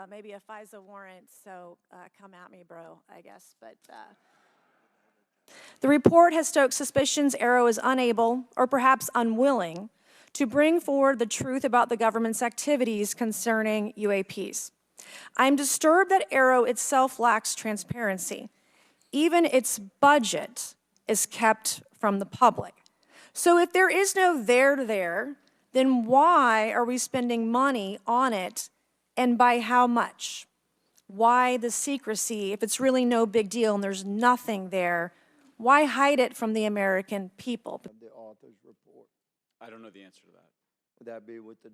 maybe a FISA warrant, so come at me, bro, I guess. But the report has stoked suspicions ARRO is unable, or perhaps unwilling, to bring forward the truth about the government's activities concerning UAPs. I'm disturbed that ARRO itself lacks transparency. Even its budget is kept from the public. So if there is no there, then why are we spending money on it, and by how much? Why the secrecy if it's really no big deal and there's nothing there? Why hide it from the American people? The author's report. I don't know the answer to that. Would that be with the...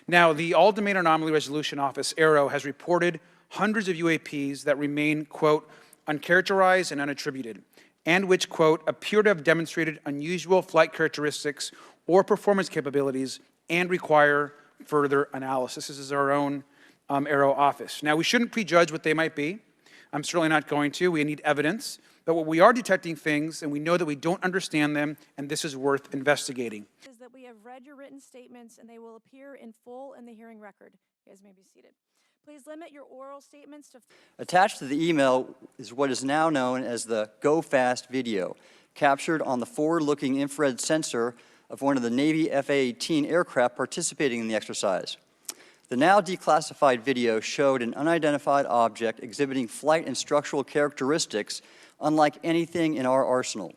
Now, the All-Domain Anomaly Resolution Office, ARRO, has reported hundreds of UAPs that remain, quote, uncharacterized and unattributed, and which, quote, appear to have demonstrated unusual flight characteristics or performance capabilities and require further analysis. This is our own ARRO office. Now, we shouldn't prejudge what they might be. I'm certainly not going to. We need evidence. But what we are detecting things, and we know that we don't understand them, and this is worth investigating. Is that we have read your written statements, and they will appear in full in the hearing record. You guys may be seated. Please limit your oral statements to... Attached to the email is what is now known as the Go Fast video, captured on the forward-looking infrared sensor of one of the Navy F-A-18 aircraft participating in the exercise. The now declassified video showed an unidentified object exhibiting flight and structural characteristics unlike anything in our arsenal.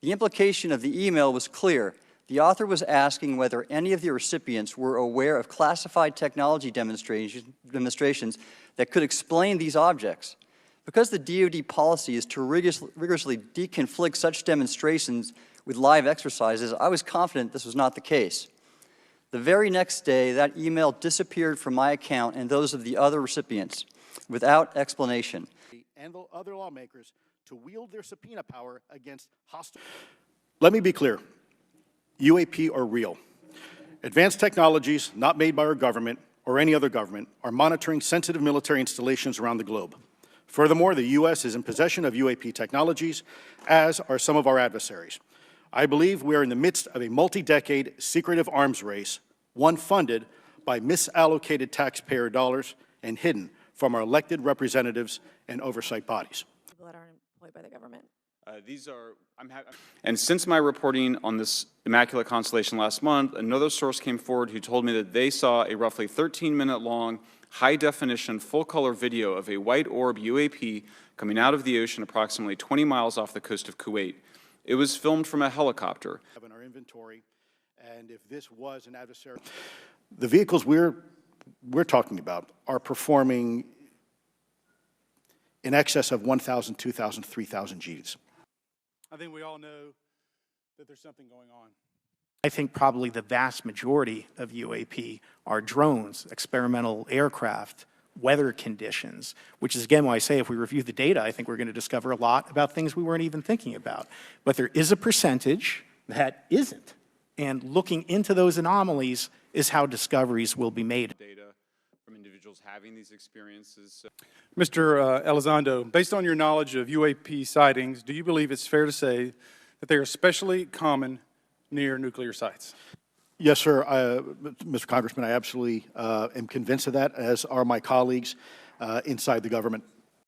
The implication of the email was clear. The author was asking whether any of the recipients were aware of classified technology demonstrations that could explain these objects. Because the DoD policy is to rigorously deconflict such demonstrations with live exercises, I was confident this was not the case. The very next day, that email disappeared from my account and those of the other recipients without explanation. And other lawmakers to wield their subpoena power against hostile... Let me be clear. UAP are real. Advanced technologies not made by our government or any other government are monitoring sensitive military installations around the globe. Furthermore, the U.S. is in possession of UAP technologies, as are some of our adversaries. I believe we are in the midst of a multi-decade secretive arms race, one funded by misallocated taxpayer dollars and hidden from our elected representatives and oversight bodies. People that aren't employed by the government. And since my reporting on this Immaculate Constellation last month, another source came forward who told me that they saw a roughly 13-minute long, high-definition, full-color video of a white orb UAP coming out of the ocean approximately 20 miles off the coast of Kuwait. It was filmed from a helicopter. In our inventory, and if this was an adversary, the vehicles we're talking about are performing in excess of 1,000, 2,000, 3,000 Gs. I think we all know that there's something going on. I think probably the vast majority of UAP are drones, experimental aircraft, weather conditions, which is again why I say if we review the data, I think we're going to discover a lot about things we weren't even thinking about. But there is a percentage that isn't. And looking into those anomalies is how discoveries will be made. Data from individuals having these experiences. Mr. Elizondo, based on your knowledge of UAP sightings, do you believe it's fair to say that they are especially common near nuclear sites? Yes, sir. Mr. Congressman, I absolutely am convinced of that, as are my colleagues inside the government.